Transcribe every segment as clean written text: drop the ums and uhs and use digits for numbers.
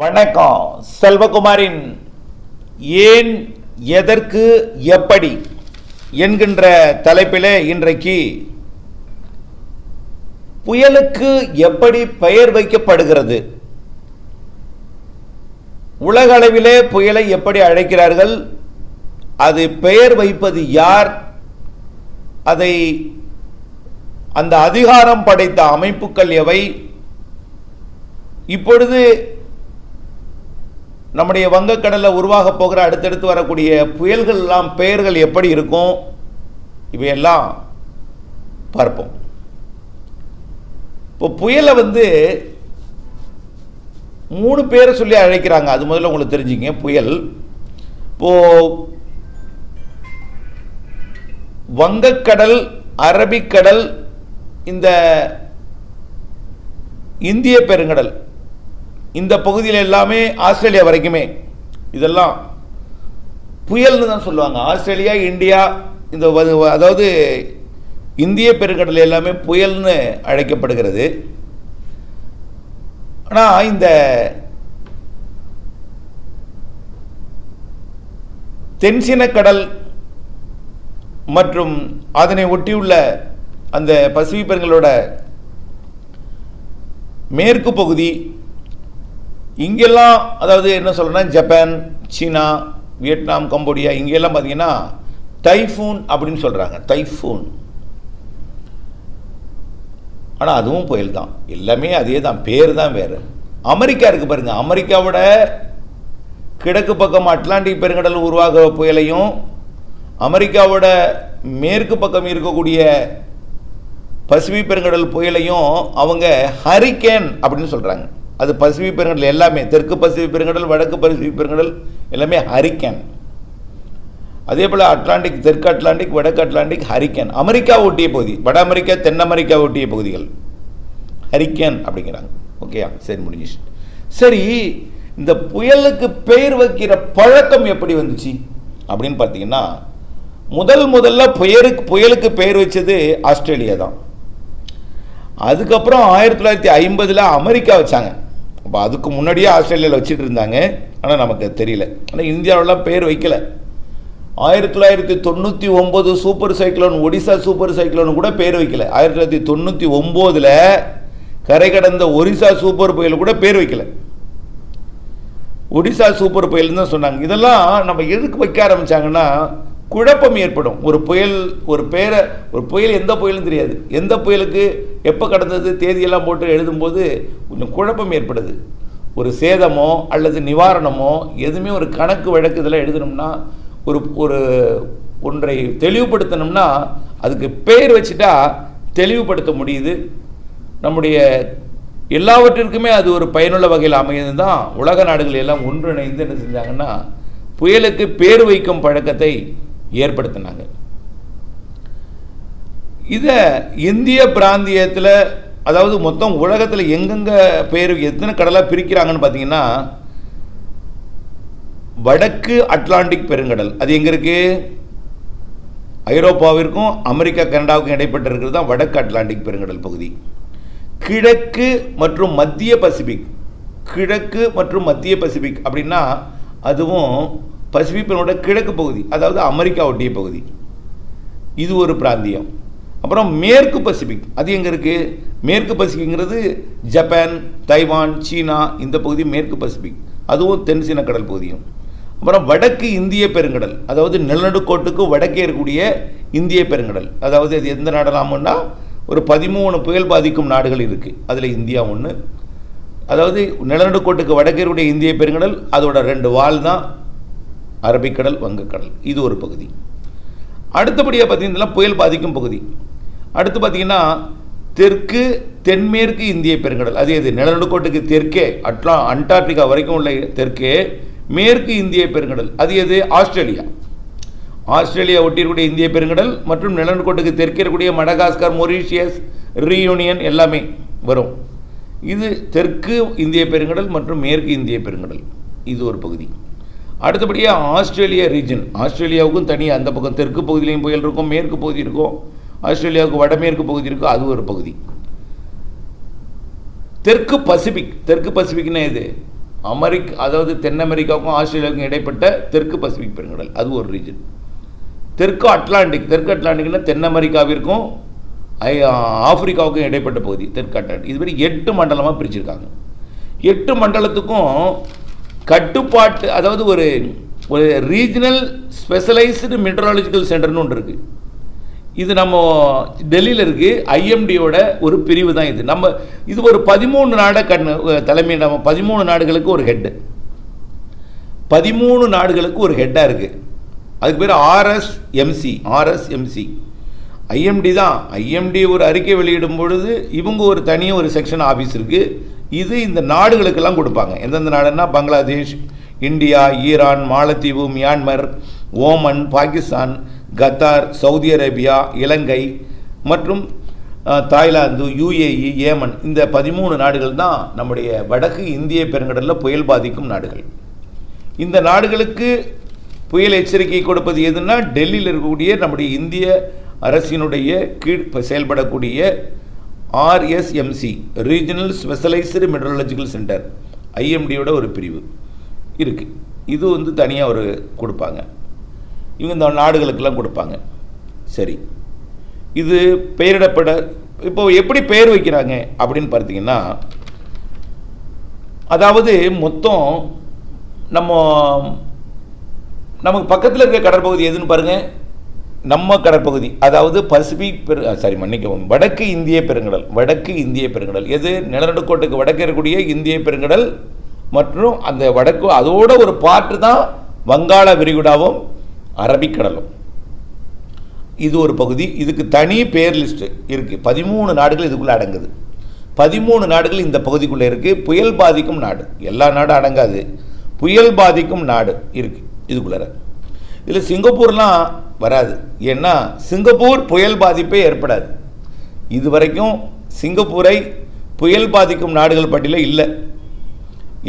வணக்கம். செல்வகுமாரின் ஏன் எதற்கு எப்படி என்கின்ற தலைப்பிலே இன்றைக்கு புயலுக்கு எப்படி பெயர் வைக்கப்படுகிறது, உலக அளவிலே புயலை எப்படி அழைக்கிறார்கள், அது பெயர் வைப்பது யார், அதை அந்த அதிகாரம் படைத்த அமைப்புகள் எவை, இப்பொழுது நம்முடைய வங்கக்கடலில் உருவாக போகிற அடுத்தடுத்து வரக்கூடிய புயல்கள் எல்லாம் பெயர்கள் எப்படி இருக்கும், இவையெல்லாம் பார்ப்போம். இப்போ புயலை 3 பேரை சொல்லி அழைக்கிறாங்க. அது முதல்ல உங்களுக்கு தெரிஞ்சுங்க. புயல் இப்போ வங்கக்கடல், அரபிக்கடல், இந்த இந்திய பெருங்கடல், இந்த பகுதியில் எல்லாமே ஆஸ்திரேலியா வரைக்குமே இதெல்லாம் புயல்னு தான் சொல்லுவாங்க. ஆஸ்திரேலியா, இந்தியா, இந்த அதாவது இந்திய பெருங்கடல் எல்லாமே புயல்னு அழைக்கப்படுகிறது. ஆனால் இந்த தென்சீனக்கடல் மற்றும் அதனை ஒட்டியுள்ள அந்த பசிபிக் பெருங்கடலோட மேற்கு பகுதி, இங்கெல்லாம் அதாவது என்ன சொல்கிறேன்னா ஜப்பான், சீனா, வியட்நாம், கம்போடியா, இங்கெல்லாம் பார்த்தீங்கன்னா டைஃபூன் அப்படின்னு சொல்கிறாங்க. டைஃபூன். ஆனால் அதுவும் புயல் தான். எல்லாமே அதே தான், பேர் தான் வேறு. அமெரிக்கா இருக்குது பாருங்கள். அமெரிக்காவோட கிழக்கு பக்கம் அட்லாண்டிக் பெருங்கடல் உருவாகிற புயலையும், அமெரிக்காவோட மேற்கு பக்கம் இருக்கக்கூடிய பசிபிக் பெருங்கடல் புயலையும் அவங்க ஹரிக்கேன் அப்படின்னு சொல்கிறாங்க. அது பசிபிக் பெருங்கடல் எல்லாமே, தெற்கு பசிபிக் பெருங்கடல், வடக்கு பசிபிக் பெருங்கடல் எல்லாமே ஹரிக்கேன். அதே போல் அட்லாண்டிக், தெற்கு அட்லாண்டிக், வடக்கு அட்லாண்டிக், ஹரிக்கேன். அமெரிக்கா ஒட்டிய பகுதி, வட அமெரிக்கா, தென் அமெரிக்கா ஒட்டிய பகுதிகள் ஹரிக்கேன் அப்படிங்கிறாங்க. ஓகேயா? சரி, முடிஞ்சிச்சு. சரி, இந்த புயலுக்கு பெயர் வைக்கிற பழக்கம் எப்படி வந்துச்சு அப்படின்னு பார்த்தீங்கன்னா, முதல்ல புயலுக்கு பெயர் வச்சது ஆஸ்திரேலியா தான். அதுக்கப்புறம் 1950 அமெரிக்கா வச்சாங்க. அப்போ அதுக்கு முன்னாடியே ஆஸ்திரேலியாவில் வச்சுட்டு இருந்தாங்க. ஆனால் நமக்கு தெரியல. ஆனால் இந்தியாவிலாம் பேர் வைக்கலை. 1999 super cyclone, Odisha super cyclone கூட பேர் வைக்கல. 1999 கரை கடந்த ஒரிசா சூப்பர் புயல் கூட பேர் வைக்கல. ஒடிசா சூப்பர் புயல் தான் சொன்னாங்க. இதெல்லாம் நம்ம எதுக்கு வைக்க ஆரம்பிச்சாங்கன்னா, குழப்பம் ஏற்படும். ஒரு புயல் எந்த புயலும் தெரியாது, எந்த புயலுக்கு எப்போ கடந்தது தேதியெல்லாம் போட்டு எழுதும்போது கொஞ்சம் குழப்பம் ஏற்படுது. ஒரு சேதமோ அல்லது நிவாரணமோ எதுவுமே ஒரு கணக்கு வழக்கு இதெல்லாம் எழுதணும்னா, ஒன்றை தெளிவுபடுத்தணும்னா அதுக்கு பெயர் வச்சுட்டா தெளிவுபடுத்த முடியுது. நம்முடைய எல்லாவற்றிற்குமே அது ஒரு பயனுள்ள வகையில் அமையது தான். உலக நாடுகள் எல்லாம் ஒன்றிணைந்து என்ன செஞ்சாங்கன்னா, புயலுக்கு பேர் வைக்கும் பழக்கத்தை ஏற்படுத்தினாங்க. இதை இந்திய பிராந்தியத்தில், அதாவது மொத்தம் உலகத்தில் எங்கெங்கே பேர் எத்தனை கடலாக பிரிக்கிறாங்கன்னு பார்த்தீங்கன்னா, வடக்கு அட்லாண்டிக் பெருங்கடல் அது எங்கே இருக்குது? ஐரோப்பாவிற்கும் அமெரிக்கா, கனடாவுக்கும் இடைப்பட்டு இருக்கிறது தான் வடக்கு அட்லாண்டிக் பெருங்கடல் பகுதி. கிழக்கு மற்றும் மத்திய பசிபிக், கிழக்கு மற்றும் மத்திய பசிபிக் அப்படின்னா அதுவும் பசிபிக் பெருங்கடலோட கிழக்கு பகுதி, அதாவது அமெரிக்கா ஒட்டிய பகுதி. இது ஒரு பிராந்தியம். அப்புறம் மேற்கு பசிபிக், அது எங்கே இருக்குது? மேற்கு பசிபிக்ங்கிறது ஜப்பான், தைவான், சீனா, இந்த பகுதி மேற்கு பசிபிக். அதுவும் தென்சீன கடல் பகுதியும். அப்புறம் வடக்கு இந்திய பெருங்கடல், அதாவது நிலநடுக்கோட்டுக்கு வடக்கே இருக்கக்கூடிய இந்திய பெருங்கடல். அதாவது அது எந்த நாடலாமுன்னா, ஒரு 13 புயல் பாதிக்கும் நாடுகள் இருக்குது. அதில் இந்தியா ஒன்று. அதாவது நிலநடுக்கோட்டுக்கு வடக்கே இருக்கக்கூடிய இந்திய பெருங்கடல், அதோட 2 வால் தான் அரபிக்கடல், வங்கக்கடல். இது ஒரு பகுதி. அடுத்தபடியாக பார்த்தீங்கன்னா புயல் பாதிக்கும் பகுதி. அடுத்து பார்த்தீங்கன்னா தெற்கு தென்மேற்கு இந்திய பெருங்கடல். அது எது? நிலநடுக்கோட்டுக்கு தெற்கே அண்டார்டிகா வரைக்கும் உள்ள தெற்கே மேற்கு இந்திய பெருங்கடல். அது எது? ஆஸ்திரேலியா. ஆஸ்திரேலியா ஒட்டியிருக்கூடிய இந்திய பெருங்கடல் மற்றும் நிலநடுக்கோட்டுக்கு தெற்கே இருக்கக்கூடிய மடகாஸ்கர், மொரீஷியஸ், ரீயூனியன் எல்லாமே வரும். இது தெற்கு இந்திய பெருங்கடல் மற்றும் மேற்கு இந்திய பெருங்கடல். இது ஒரு பகுதி. அடுத்தபடியாக ஆஸ்திரேலியா ரீஜன். ஆஸ்திரேலியாவுக்கும் தனியாக அந்த பக்கம் தெற்கு பகுதியிலையும் புயல் இருக்கும், மேற்கு பகுதி இருக்கும். ஆஸ்திரேலியாவுக்கு வடமேற்கு பகுதி இருக்கும், அது ஒரு பகுதி. தெற்கு பசிபிக். தெற்கு பசிபிக்னா இது அதாவது தென் அமெரிக்காவுக்கும் ஆஸ்திரேலியாவுக்கும் இடைப்பட்ட தெற்கு பசிபிக் பெருங்கடல், அது ஒரு ரீஜன். தெற்கு அட்லாண்டிக்னா தென் அமெரிக்காவிற்கும் ஆப்பிரிக்காவுக்கும் இடைப்பட்ட பகுதி தெற்கு அட்லாண்டிக். இதுபடி 8 மண்டலமாக பிரிச்சிருக்காங்க. 8 மண்டலத்துக்கும் கட்டுப்பாட்டு, அதாவது ஒரு ரீஜனல் ஸ்பெஷலைஸ்டு மெட்ரலாஜிக்கல் சென்டர்னு ஒன்று இருக்குது. இது நம்ம டெல்லியில் இருக்குது. ஐஎம்டியோட ஒரு பிரிவு தான் இது. இது ஒரு 13 நாட தலைமை. நம்ம 13 நாடுகளுக்கு ஒரு ஹெட்டு, 13 நாடுகளுக்கு ஒரு ஹெட்டாக இருக்குது. அதுக்கு பேர் ஆர்எஸ்எம்சி. ஐஎம்டி தான். ஐஎம்டி ஒரு அறிக்கை வெளியிடும் பொழுது இவங்க ஒரு தனியாக ஒரு செக்ஷன் ஆஃபீஸ் இருக்குது. இது இந்த நாடுகளுக்கெல்லாம் கொடுப்பாங்க. எந்தெந்த நாடுன்னா பங்களாதேஷ், இந்தியா, ஈரான், மாலத்தீவு, Myanmar, Oman, Pakistan, Qatar, Saudi Arabia, இலங்கை மற்றும் தாய்லாந்து, யுஏஇ, ஏமன், இந்த 13 நாடுகள் தான் நம்முடைய வடக்கு இந்திய பெருங்கடலில் புயல் பாதிக்கும் நாடுகள். இந்த நாடுகளுக்கு புயல் எச்சரிக்கை கொடுப்பது எதுன்னா டெல்லியில் இருக்கக்கூடிய நம்முடைய இந்திய அரசினுடைய கீழ் செயல்படக்கூடிய ஆர்எஸ்எம்சி, ரீஜனல் ஸ்பெஷலைஸ்டு மெட்ரலாஜிக்கல் சென்டர், ஐஎம்டியோட ஒரு பிரிவு இருக்குது. இது தனியாக ஒரு கொடுப்பாங்க. இவங்க இந்த நாடுகளுக்கெல்லாம் கொடுப்பாங்க. சரி, இது பெயரிடப்பட இப்போ எப்படி பெயர் வைக்கிறாங்க அப்படின்னு பார்த்தீங்கன்னா, அதாவது மொத்தம் நமக்கு பக்கத்தில் இருக்க கடற்பகுதி எதுன்னு பாருங்கள். நம்ம கடற்பகுதி, அதாவது வடக்கு இந்திய பெருங்கடல். எது? நிலநடுக்கோட்டுக்கு வடக்கு இருக்கக்கூடிய இந்திய பெருங்கடல் மற்றும் அந்த வடக்கு, அதோட ஒரு பார்ட்டு தான் வங்காள விரிகுடாவும் அரபிக்கடலும். இது ஒரு பகுதி. இதுக்கு தனி பேர் லிஸ்ட் இருக்குது. 13 நாடுகள் இதுக்குள்ளே அடங்குது. 13 நாடுகள் இந்த பகுதிக்குள்ளே இருக்குது. புயல் பாதிக்கும் நாடு, எல்லா நாடும் அடங்காது. புயல் பாதிக்கும் நாடு இருக்குது இதுக்குள்ளார. இதில் சிங்கப்பூர்லாம் வராது. ஏன்னா சிங்கப்பூர் புயல் பாதிப்பே ஏற்படாது. இதுவரைக்கும் சிங்கப்பூரை புயல் பாதிக்கும் நாடுகள் பட்டியலில் இல்லை.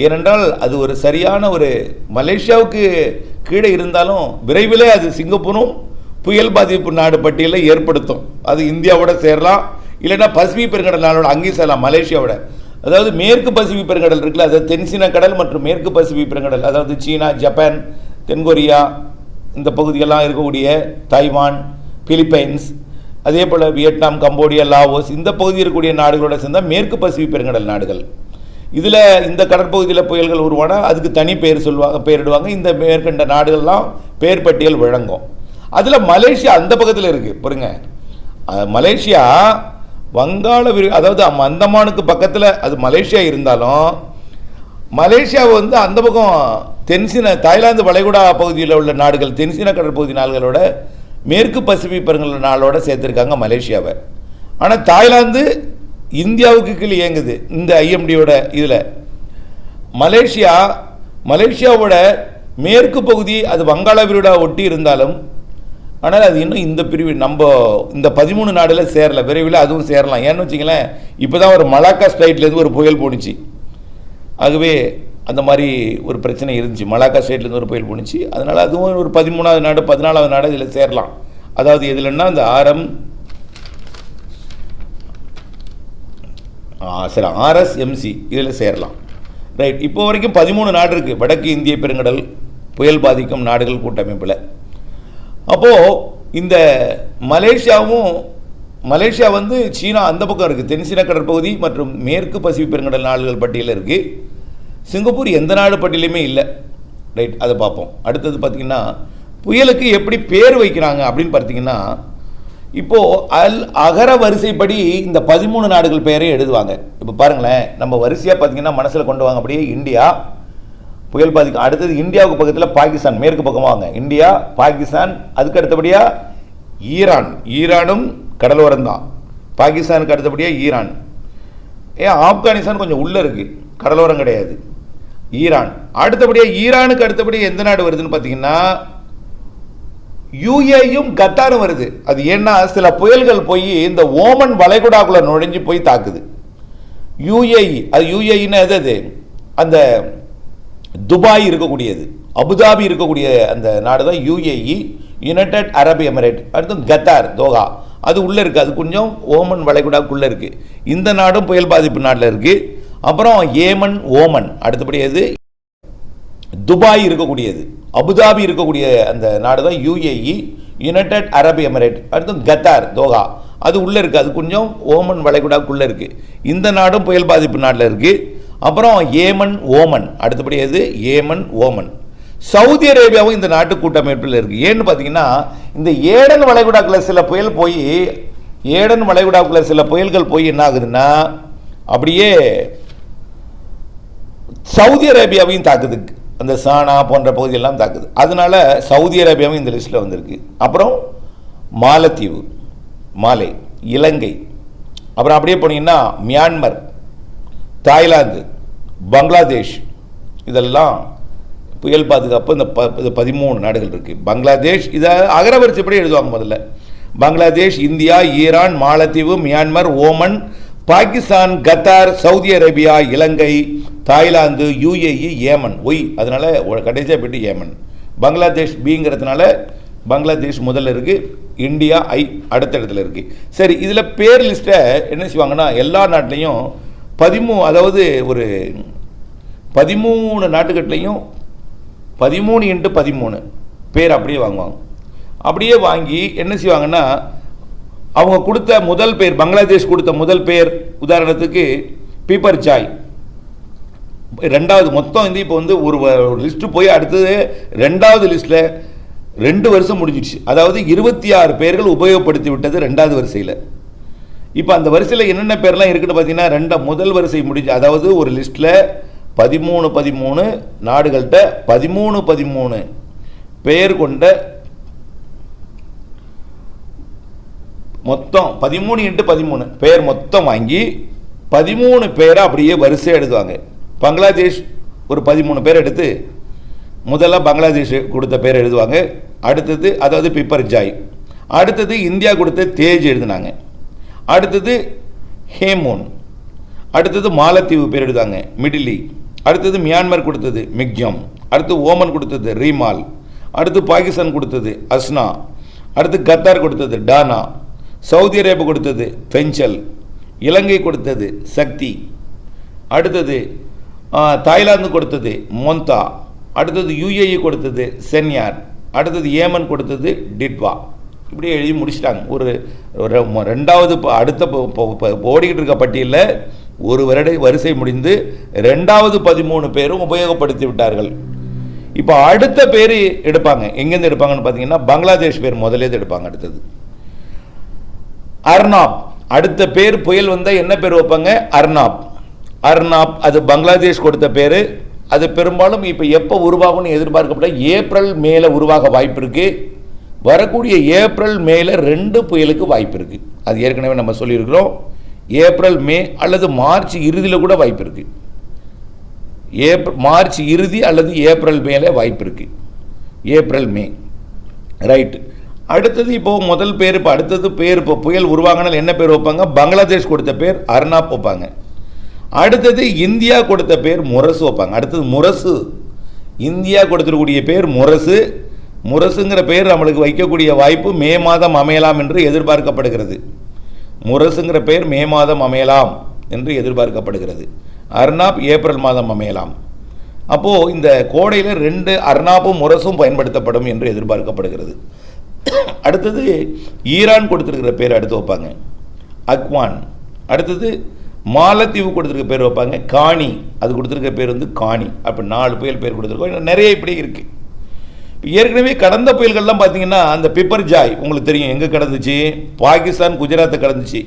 ஏனென்றால் அது ஒரு சரியான ஒரு மலேசியாவுக்கு கீழே இருந்தாலும் விரைவிலே அது சிங்கப்பூரும் புயல் பாதிப்பு நாடு பட்டியலை ஏற்படுத்தும். அது இந்தியாவோட சேரலாம், இல்லைன்னா பசிபிக் பெருங்கடல் நாளோட அங்கேயும் சேரலாம். மலேசியாவோட, அதாவது மேற்கு பசிபிக் பெருங்கடல் இருக்குல்ல, அதாவது தென்சீன கடல் மற்றும் மேற்கு பசிபிக் பெருங்கடல், அதாவது சீனா, ஜப்பான், தென்கொரியா, இந்த பகுதியெல்லாம் இருக்கக்கூடிய தைவான், பிலிப்பைன்ஸ், அதே போல் வியட்நாம், கம்போடியா, லாவோஸ், இந்த பகுதியில் இருக்கக்கூடிய நாடுகளோட சேர்ந்தால் மேற்கு பசிபிக் பெருங்கடல் நாடுகள். இதில் இந்த கடற்பகுதியில் புயல்கள் உருவானால் அதுக்கு தனி பெயரிடுவாங்க. இந்த மேற்கண்ட நாடுகள்லாம் பெயர் பட்டியல் வழங்கும். அதில் மலேசியா அந்த பக்கத்தில் இருக்குது பாருங்க. மலேசியா வங்காள அதாவது அந்தமானுக்கு பக்கத்தில் அது மலேசியா இருந்தாலும், மலேசியாவை அந்த பக்கம் தென்சீன தாய்லாந்து வளைகுடா பகுதியில் உள்ள நாடுகள், தென்சீன கடற்பகுதி நாடுகளோட மேற்கு பசிபிக் பெருங்கடல் நாளோட சேர்த்துருக்காங்க மலேசியாவை. ஆனால் தாய்லாந்து இந்தியாவுக்கு கீழே இயங்குது இந்த ஐஎம்டியோட இதில். மலேசியாவோட மேற்கு பகுதி அது வங்காள விரிகுடா ஒட்டி இருந்தாலும், ஆனால் அது இன்னும் இந்த பிரிவு நம்ம இந்த 13 நாடில் சேரலை. விரைவில் அதுவும் சேரலாம். ஏன்னு வச்சிங்களேன், இப்போ தான் ஒரு மலாக்கா ஸ்ட்ரைட்லேருந்து ஒரு புயல் போணுச்சு. ஆகவே அந்த மாதிரி ஒரு பிரச்சனை இருந்துச்சு. மலாக்கா ஸ்டேட்லேருந்து ஒரு புயல் போணுச்சு. அதனால் அதுவும் ஒரு 13வது நாடு 14வது நாடு இதில் சேரலாம். அதாவது எதுலன்னா இந்த ஆர்எஸ்எம்சி இதில் சேரலாம். ரைட். இப்போ வரைக்கும் 13 நாடு இருக்குது வடக்கு இந்திய பெருங்கடல் புயல் பாதிக்கும் நாடுகள் கூட்டமைப்பில். அப்போது இந்த மலேசியா சீனா அந்த பக்கம் இருக்குது, தென்சீன கடற்பகுதி மற்றும் மேற்கு பசிபிக் பெருங்கடல் நாடுகள் பட்டியலில் இருக்குது. சிங்கப்பூர் எந்த நாடு பட்டியலையுமே இல்லை. ரைட், அதை பார்ப்போம். அடுத்தது பார்த்திங்கன்னா புயலுக்கு எப்படி பேர் வைக்கிறாங்க அப்படின்னு பார்த்தீங்கன்னா, இப்போது அகர வரிசைப்படி இந்த 13 நாடுகள் பெயரையும் எழுதுவாங்க. இப்போ பாருங்களேன், நம்ம வரிசையாக பார்த்தீங்கன்னா மனசில் கொண்டு வாங்க. அப்படியே இந்தியா புயல் பாதிக்கும். அடுத்தது இந்தியாவுக்கு பக்கத்தில் பாகிஸ்தான், மேற்கு பக்கமாக வாங்க. இந்தியா, பாகிஸ்தான், அதுக்கு அடுத்தபடியாக ஈரானும் கடலோரம் தான். பாகிஸ்தானுக்கு அடுத்தபடியாக ஈரான். ஆப்கானிஸ்தான் கொஞ்சம் உள்ளே இருக்குது, கடலோரம் கிடையாது. ஈரான் அடுத்தபடியாக, ஈரானுக்கு அடுத்தபடியாக எந்த நாடு வருதுன்னு பார்த்தீங்கன்னா யுஏயும் கத்தாரும் வருது. அது ஏன்னா சில புயல்கள் போய் இந்த ஓமன் வளைகுடாக்குள்ள நுழைஞ்சு போய் தாக்குது. யுஏஇ, அது யுஏஇன்னா எது? அந்த துபாய் இருக்கக்கூடியது, அபுதாபி இருக்கக்கூடிய அந்த நாடு தான் யுஏஇ, யுனைடெட் அரபு எமிரேட். அடுத்து கத்தார், தோஹா, அது உள்ளே இருக்குது. அது கொஞ்சம் ஓமன் வளைகுடாக்குள்ளே இருக்குது. இந்த நாடும் புயல் பாதிப்பு நாட்டில் இருக்குது. அப்புறம் ஏமன், ஓமன், அடுத்தபடி எது? துபாய் இருக்கக்கூடியது, அபுதாபி இருக்கக்கூடிய அந்த நாடு தான் யுஏஇ, யுனைடெட் அரபு எமிரேட். அடுத்து கத்தார், தோஹா, அது உள்ளே இருக்குது. அது கொஞ்சம் ஓமன் வளைகுடாக்குள்ளே இருக்குது. இந்த நாடும் புயல் பாதிப்பு நாட்டில் இருக்குது. அப்புறம் ஏமன், ஓமன், அடுத்தபடி எது? Yemen, Oman. சவுதி அரேபியாவும் இந்த நாட்டு கூட்டமைப்பில் இருக்குது. ஏன்னு பார்த்தீங்கன்னா, இந்த ஏடன் வளைகுடாக்குள்ள சில புயல் போய், ஏடன் வளைகுடாக்குள்ள சில புயல்கள் போய் என்ன ஆகுதுன்னா அப்படியே சவுதி அரேபியாவையும் தாக்குது. அந்த சானா போன்ற பகுதியெல்லாம் தாக்குது. அதனால சவுதி அரேபியாவும் இந்த லிஸ்ட்டில் வந்திருக்கு. அப்புறம் மாலத்தீவு, மாலே, இலங்கை, அப்புறம் அப்படியே போனீங்கன்னா மியான்மர், தாய்லாந்து, பங்களாதேஷ், இதெல்லாம் புயல் பாதுகாப்பு இந்த 13 நாடுகள் இருக்குது. பங்களாதேஷ் இதை அகரவரிசைப்படி எழுதுவாங்க. முதல்ல பங்களாதேஷ், இந்தியா, ஈரான், மாலத்தீவு, Myanmar, Oman, Pakistan, Qatar, Saudi Arabia, இலங்கை, தாய்லாந்து, யுஏஇ, ஏமன். ஒய், அதனால கடைசியாக போயிட்டு ஏமன். பங்களாதேஷ் பிங்கிறதுனால பங்களாதேஷ் முதல்ல இருக்குது, இந்தியா அடுத்த இடத்துல இருக்குது. சரி, இதில் பேர் லிஸ்ட்டை என்ன செய்வாங்கன்னா எல்லா நாட்டிலையும் 13, அதாவது ஒரு 13 நாட்டுக்கட்லையும் 13x13 பேர் அப்படியே வாங்குவாங்க. அப்படியே வாங்கி என்ன செய்வாங்கன்னா அவங்க கொடுத்த முதல் பேர், பங்களாதேஷ் கொடுத்த முதல் பேர் உதாரணத்துக்கு பீப்பர் ஜாய். ரெண்டாவது மொத்தம் வந்து இப்போ வந்து ஒரு லிஸ்ட்டு போய் அடுத்தது ரெண்டாவது லிஸ்ட்டில் 2 வருஷம் முடிஞ்சிடுச்சு. அதாவது 26 பேர்கள் உபயோகப்படுத்தி விட்டது ரெண்டாவது வரிசையில். இப்போ அந்த வரிசையில் என்னென்ன பேர்லாம் இருக்குன்னு பார்த்தீங்கன்னா, முதல் வரிசை முடிஞ்சு, அதாவது ஒரு லிஸ்ட்டில் 13 நாடுகள்கிட்ட 13 பேர் கொண்ட மொத்தம் 13x13 பேர் மொத்தம் வாங்கி 13 பேரை அப்படியே வரிசை எழுதுவாங்க. பங்களாதேஷ் ஒரு 13 பேர் எடுத்து முதல்ல பங்களாதேஷ் கொடுத்த பேர் எழுதுவாங்க. அடுத்தது அதாவது பிப்பர் ஜாய். அடுத்தது இந்தியா கொடுத்த தேஜ் எழுதினாங்க. அடுத்தது ஹேமோன். அடுத்தது மாலத்தீவு பேர் எழுதாங்க, மிடிலி. அடுத்தது மியான்மர் கொடுத்தது மிக்ஜம். அடுத்து ஓமன் கொடுத்தது ரீமால். அடுத்து பாகிஸ்தான் கொடுத்தது அஸ்னா. அடுத்து கத்தார் கொடுத்தது டானா. சவுதி அரேபியா கொடுத்தது பெஞ்சல். இலங்கை கொடுத்தது சக்தி. அடுத்தது தாய்லாந்து கொடுத்தது மொந்தா. அடுத்தது யுஏஇ கொடுத்தது சென்யார். அடுத்தது ஏமன் கொடுத்தது டிட்வா. இப்படி எழுதி முடிச்சிட்டாங்க. ஒரு ரெண்டாவது அடுத்த ஓடிக்கிட்டு இருக்க பட்டியலில் ஒரு வரிசை முடிந்து ரெண்டாவது 13 பேரும் உபயோகப்படுத்தி விட்டார்கள். இப்போ அடுத்த பேர் எடுப்பாங்க. எங்கேருந்து எடுப்பாங்கன்னு பார்த்தீங்கன்னா பங்களாதேஷ் பேர் முதலேருந்து எடுப்பாங்க. அடுத்தது அர்னாப். அடுத்த பேர் புயல் வந்தால் என்ன பேர் வைப்பாங்க? அர்னாப். அர்னாப் அது பங்களாதேஷ் கொடுத்த பேர். அது பெரும்பாலும் இப்போ எப்போ உருவாகும்னு எதிர்பார்க்கப்பட்ட ஏப்ரல் மேல உருவாக வாய்ப்பு இருக்கு. வரக்கூடிய ஏப்ரல் மேல 2 புயலுக்கு வாய்ப்பு இருக்கு. அது ஏற்கனவே நம்ம சொல்லியிருக்கிறோம். ஏப்ரல் மே அல்லது மார்ச் இறுதியில் கூட வாய்ப்பு இருக்கு. மார்ச் இறுதி அல்லது ஏப்ரல் மேல வாய்ப்பு இருக்கு. April May right. அடுத்தது இப்போ முதல் பேர், இப்போ அடுத்தது பேர், இப்போ புயல் உருவாங்கினால் என்ன பேர் வைப்பாங்க? பங்களாதேஷ் கொடுத்த பேர் அர்னாப் வைப்பாங்க. அடுத்தது இந்தியா கொடுத்த பேர் முரசு வைப்பாங்க. அடுத்தது முரசு. இந்தியா கொடுத்துருக்கூடிய பேர் முரசு. முரசுங்கிற பேர் நம்மளுக்கு வைக்கக்கூடிய வாய்ப்பு மே மாதம் அமையலாம் என்று எதிர்பார்க்கப்படுகிறது. முரசுங்கிற பேர் மே மாதம் அமையலாம் என்று எதிர்பார்க்கப்படுகிறது. அர்னாப் ஏப்ரல் மாதம் அமையலாம். அப்போது இந்த கோடையில் 2 அர்னாப்பும் முரசும் பயன்படுத்தப்படும் என்று எதிர்பார்க்கப்படுகிறது. அடுத்தது ஈரான் கொடுத்துருக்கிற பேர் அடுத்து வைப்பாங்க அக்வான். அடுத்தது மாலத்தீவு கொடுத்துருக்க பேர் வைப்பாங்க காணி. அது கொடுத்துருக்க பேர் வந்து காணி. அப்போ 4 புயல் பேர் கொடுத்துருக்கோம். நிறைய இப்படி இருக்குது. இப்போ ஏற்கனவே கடந்த புயல்கள்லாம் பார்த்தீங்கன்னா அந்த பிப்பர் ஜாய் உங்களுக்கு தெரியும் எங்கே கடந்துச்சு? பாகிஸ்தான், குஜராத்தை கடந்துச்சு.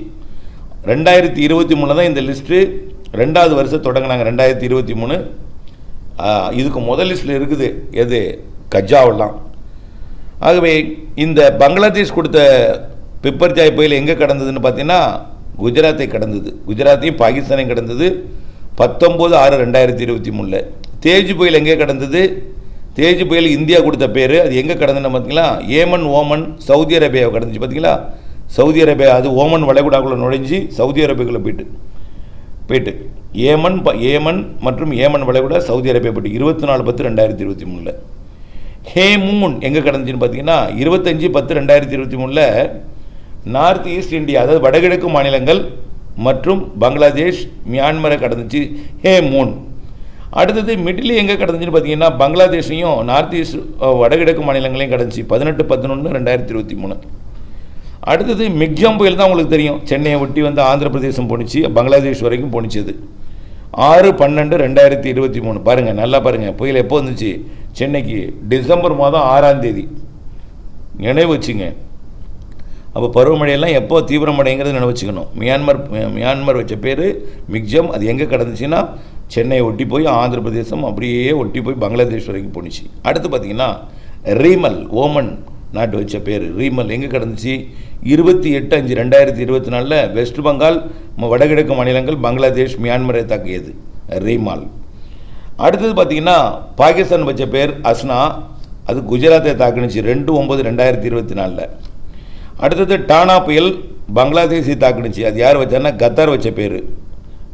2023 தான் இந்த லிஸ்ட்டு ரெண்டாவது வருஷம் தொடங்கினாங்க. 2023 இதுக்கு முதல் லிஸ்ட்டில் இருக்குது எது? கஜாவெல்லாம். ஆகவே இந்த பங்களாதேஷ் கொடுத்த பிப்பர் ஜாய் புயல் எங்கே கடந்ததுன்னு பார்த்தீங்கன்னா குஜராத்தை கடந்தது. குஜராத்தையும் பாகிஸ்தானையும் கடந்தது 19/6/2023. தேஜ் புயல் எங்கே கடந்தது? தேஜ் புயல் இந்தியா கொடுத்த பேர். அது எங்கே கடந்துன்னு பார்த்தீங்களா? ஏமன், ஓமன், சவுதி அரேபியாவை கடந்துச்சு. பார்த்தீங்களா? சவுதி அரேபியா அது ஓமன் வளைகுடாக்குள்ளே நுழைஞ்சி சவுதி அரேபியாக்குள்ளே போயிட்டு ஏமன் மற்றும் ஏமன் வளைகுடா சவுதி அரேபியா போயிட்டு 24/10/2023. ஹேமூன் எங்கே கடந்துச்சுன்னு பார்த்தீங்கன்னா 25/10/2023 நார்த் ஈஸ்ட் இந்தியா, அதாவது வடகிழக்கு மாநிலங்கள் மற்றும் பங்களாதேஷ், மியான்மரை கடந்துச்சு ஹேமூன். அடுத்தது மிடில் எங்கே கடந்துச்சுன்னு பார்த்தீங்கன்னா பங்களாதேஷையும் நார்த் ஈஸ்ட் வடகிழக்கு மாநிலங்களையும் கடந்துச்சு 18/11/2023. அடுத்தது மிக்ஜாம் புயல் தான் உங்களுக்கு தெரியும், சென்னையை ஒட்டி வந்து ஆந்திர பிரதேசம் போணுச்சு, பங்களாதேஷ் வரைக்கும் போணுச்சு. 6/12/2023. பாருங்கள், நல்லா பாருங்கள், புயல் எப்போ வந்துச்சு சென்னைக்கு? டிசம்பர் மாதம் 6ஆம் தேதி. நினைவு வச்சுங்க. அப்போ பருவமழையெல்லாம் எப்போ தீவிரமடைங்கிறது நினைவு வச்சுக்கணும். மியான்மர் வச்ச பேர் மிக்ஜம். அது எங்கே கடந்துச்சுன்னா சென்னையை ஒட்டி போய் ஆந்திர பிரதேசம் அப்படியே ஒட்டி போய் பங்களாதேஷ் வரைக்கும் போணுச்சு. அடுத்து பார்த்திங்கன்னா ரீமல், ஓமன் நாட்டு வச்ச பேர் ரீமல் எங்கே கடந்துச்சு? 28/5/2024 வெஸ்ட் பெங்கால் வடகிழக்கு மாநிலங்கள் பங்களாதேஷ் மியான்மரை தாக்கியது ரீமால். அடுத்தது பார்த்திங்கன்னா பாகிஸ்தான் வச்ச பேர் அஸ்னா, அது குஜராத்தை தாக்குனுச்சு 2/9/2024. அடுத்தது டானா புயல் பங்களாதேஷை தாக்குனுச்சு, அது யார் வச்சாருன்னா கத்தார் வச்ச பேர்,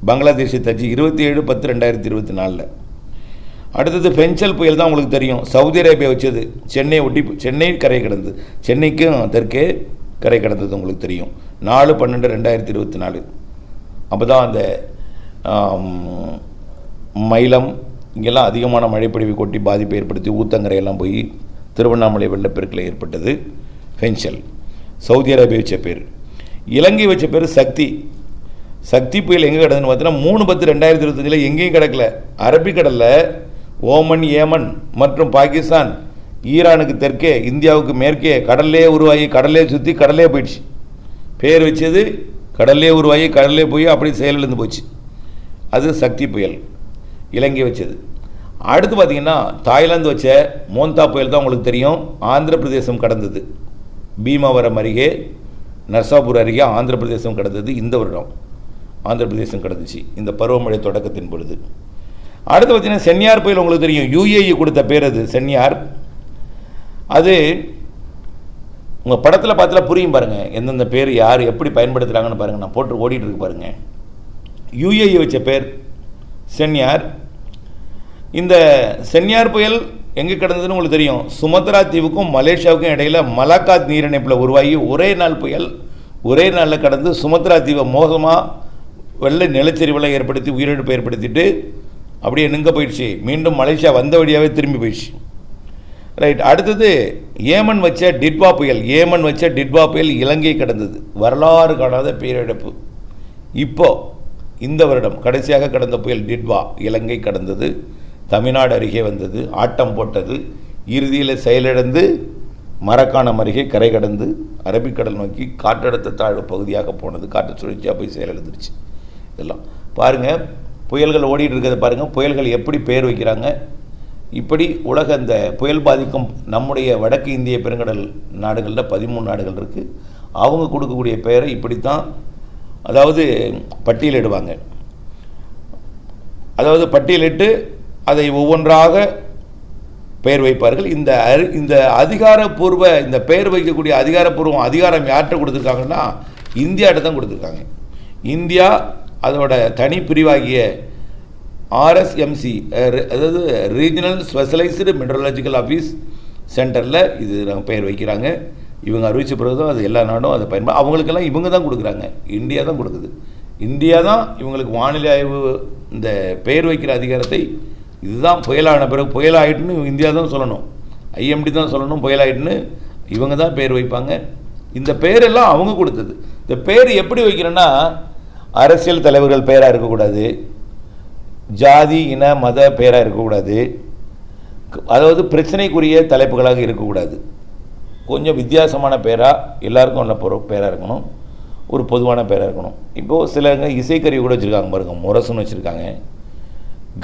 பங்களாதேஷை தாச்சு 27/10/2024. அடுத்தது பென்சல் புயல் தான் உங்களுக்கு தெரியும், சவுதி அரேபியா வச்சது, சென்னை ஒட்டி, சென்னை கரை கடந்தது, சென்னைக்கும் தெற்கே கரை கடந்தது உங்களுக்கு தெரியும் 4/12/2024. அப்போ தான் அந்த மயிலம் இங்கெல்லாம் அதிகமான மழைப்பொழிவு கொட்டி பாதிப்பை ஏற்படுத்தி ஊத்தங்கரையெல்லாம் போய் திருவண்ணாமலை வெள்ளப்பெருக்கில் ஏற்பட்டது பென்சல். சவுதி அரேபியா வச்ச பேர். இலங்கை வச்ச பேர் சக்தி. சக்தி புயல் எங்கே கிடக்குதுன்னு பார்த்தீங்கன்னா 3/10/2025 எங்கேயும் கிடக்கல, அரபிக்கடலில் ஓமன், ஏமன் மற்றும் பாகிஸ்தான், ஈரானுக்கு தெற்கே, இந்தியாவுக்கு மேற்கே கடல்லே உருவாகி கடல்லே சுற்றி கடல்லே போயிடுச்சு. பேர் வச்சது கடல்லே உருவாகி கடல்லே போய் அப்படி செயலிழந்து போச்சு. அது சக்தி புயல் இலங்கை வச்சது. அடுத்து பார்த்திங்கன்னா தாய்லாந்து வச்ச மோந்தா புயல் தான் உங்களுக்கு தெரியும், ஆந்திர பிரதேசம் கடந்தது, பீமாவரம் அருகே நர்சாபூர் அருகே ஆந்திர பிரதேசம் கடந்தது. இந்த வருடம் ஆந்திர பிரதேசம் கடந்துச்சு இந்த பருவமழை தொடக்கத்தின் பொழுது. அடுத்து பார்த்திங்கன்னா சென்யார் புயல் உங்களுக்கு தெரியும், யுஏஇ கொடுத்த பேர் அது சென்யார். அது உங்கள் படத்தில் பார்த்துல புரியும் பாருங்கள், எந்தெந்த பேர் யார் எப்படி பயன்படுத்துகிறாங்கன்னு பாருங்கள். நான் போட்டு ஓடிட்டு இருக்கு பாருங்கள். யுஏஇ வச்ச பேர் சென்யார். இந்த சென்யார் புயல் எங்கே கிடந்ததுன்னு உங்களுக்கு தெரியும், சுமத்ரா தீவுக்கும் மலேசியாவுக்கும் இடையில் மலாக்காத் நீரிணைப்பில் உருவாகி ஒரே நாள் புயல் ஒரே நாளில் கடந்து சுமத்ரா தீவை மோசமாக வெள்ள நிலச்சரிவெல்லாம் ஏற்படுத்தி உயிரிழப்பு ஏற்படுத்திட்டு அப்படியே நிங்க போயிடுச்சு. மீண்டும் மலேசியா வந்த வழியாகவே திரும்பி போயிடுச்சு. ரைட். அடுத்தது ஏமன் வச்ச டிட்வா புயல். ஏமன் வச்ச டிட்வா புயல் இலங்கை கடந்தது, வரலாறு காணாத பேரிழப்பு. இப்போ இந்த வருடம் கடைசியாக கடந்த புயல் டிட்வா இலங்கை கடந்தது, தமிழ்நாடு அருகே வந்தது, ஆட்டம் போட்டது, இறுதியில் செயலிழந்து மரக்காணம் அருகே கரை கடந்து அரபிக்கடல் நோக்கி காற்றழுத்த தாழ்வு பகுதியாக போனது, காற்று சுழற்சியாக போய் செயலிழந்துருச்சு. இதெல்லாம் பாருங்கள், புயல்கள் ஓடிட்டு இருக்கிறத பாருங்கள், புயல்கள் எப்படி பேர் வைக்கிறாங்க. இப்படி உலக அந்த புயல் பாதிக்கும் நம்முடைய வடக்கு இந்திய பெருங்கடல் நாடுகளில் 13 நாடுகள் இருக்குது. அவங்க கொடுக்கக்கூடிய பெயரை இப்படித்தான், அதாவது பட்டியலிடுவாங்க. அதாவது பட்டியலிட்டு அதை ஒவ்வொன்றாக பெயர் வைப்பார்கள். இந்த அதிகாரப்பூர்வ இந்த பெயர் வைக்கக்கூடிய அதிகாரம் யார்கிட்ட கொடுத்துருக்காங்கன்னா இந்தியாட்ட தான் கொடுத்துருக்காங்க. இந்தியா அதோட தனி பிரிவாகிய RSMC, அதாவது ரீஜனல் ஸ்பெஷலைஸ்டு மெட்ரலாஜிக்கல் ஆஃபீஸ் சென்டரில் இது நாங்கள் பெயர் வைக்கிறாங்க. இவங்க அறிவித்த பிறகு தான் அது எல்லா நாடும் அதை அவங்களுக்கெல்லாம் இவங்க தான் கொடுக்குறாங்க, இந்தியா தான் கொடுக்குது. இந்தியா தான் இவங்களுக்கு வானிலை ஆய்வு இந்த பெயர் வைக்கிற அதிகாரத்தை, இதுதான் புயலான பிறகு புயலாயிட்டுன்னு இந்தியா தான் சொல்லணும், IMD தான் சொல்லணும் புயலாயிட்டுன்னு, இவங்க தான் பெயர் வைப்பாங்க. இந்த பெயரெல்லாம் அவங்க கொடுத்தது. இந்த பெயர் எப்படி வைக்கிறேன்னா அரசியல் தலைவர்கள் பெயராக இருக்கக்கூடாது, ஜாதி இன மத பெயராக இருக்கக்கூடாது, அதாவது பிரச்சனைக்குரிய தலைப்புகளாக இருக்கக்கூடாது, கொஞ்சம் வித்தியாசமான பேராக எல்லாருக்கும் உள்ள பேராக இருக்கணும், ஒரு பொதுவான பேராக இருக்கணும். இப்போது சிலங்க இசைக்கருவி கூட வச்சுருக்காங்க பாருங்கள், முரசுன்னு வச்சுருக்காங்க,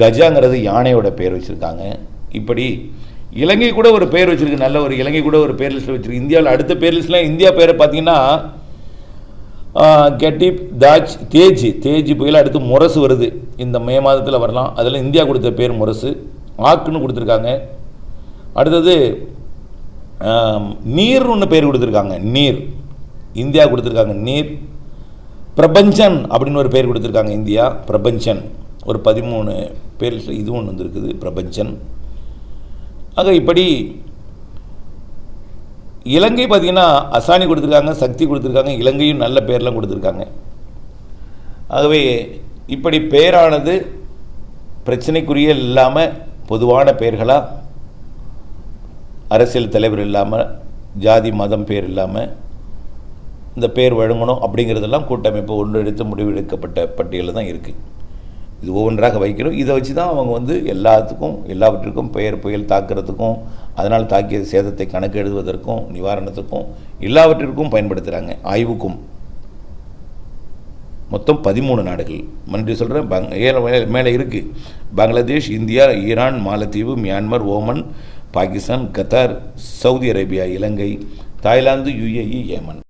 கஜாங்கிறது யானையோட பேர் வச்சுருக்காங்க. இப்படி இலங்கை கூட ஒரு பேர் வச்சுருக்கு, நல்ல ஒரு இலங்கை கூட ஒரு பேர் லிஸ்ட்டில் வச்சுருக்கு. இந்தியாவில் அடுத்த பேர் லிஸ்ட்டில் இந்தியா பேரை பார்த்தீங்கன்னா கெட்டிப், தாஜ், தேஜ் புயல். அடுத்து முரசு வருது, இந்த மே மாதத்தில் வரலாம். அதில் இந்தியா கொடுத்த பேர் முரசு, ஆக்குன்னு கொடுத்துருக்காங்க. அடுத்தது நீர்னு ஒன்று பேர் கொடுத்துருக்காங்க, நீர் இந்தியா கொடுத்துருக்காங்க. நீர். பிரபஞ்சன் அப்படின்னு ஒரு பேர் கொடுத்துருக்காங்க இந்தியா, பிரபஞ்சன். ஒரு 13 பேர் இதுவும் ஒன்று வந்துருக்குது, பிரபஞ்சன். ஆக இப்படி இலங்கை பார்த்திங்கன்னா அசானி கொடுத்துருக்காங்க, சக்தி கொடுத்துருக்காங்க, இலங்கையும் நல்ல பேர்லாம் கொடுத்துருக்காங்க. ஆகவே இப்படி பேரானது பிரச்சனைக்குரிய இல்லாமல் பொதுவான பெயர்களாக, அரசியல் தலைவர் இல்லாமல், ஜாதி மதம் பேர் இல்லாமல் இந்த பேர் வழங்கணும் அப்படிங்கிறதெல்லாம் கூட்டமைப்பு ஒன்றெடுத்து முடிவெடுக்கப்பட்ட பட்டியலில் தான் இருக்குது. இது ஒவ்வொன்றாக வைக்கணும். இதை வச்சு தான் அவங்க வந்து எல்லாவற்றுக்கும் பெயர் புயல் தாக்குறதுக்கும், அதனால் தாக்கிய சேதத்தை கணக்கு எழுதுவதற்கும், நிவாரணத்துக்கும் எல்லாவற்றிற்கும் பயன்படுத்துகிறாங்க, ஆய்வுக்கும். மொத்தம் 13 நாடுகள் மன்றி சொல்கிறேன், மேலே இருக்குது. பங்களாதேஷ், இந்தியா, ஈரான், மாலத்தீவு, Myanmar, Oman, Pakistan, Qatar, Saudi Arabia, இலங்கை, தாய்லாந்து, UAE, ஏமன்.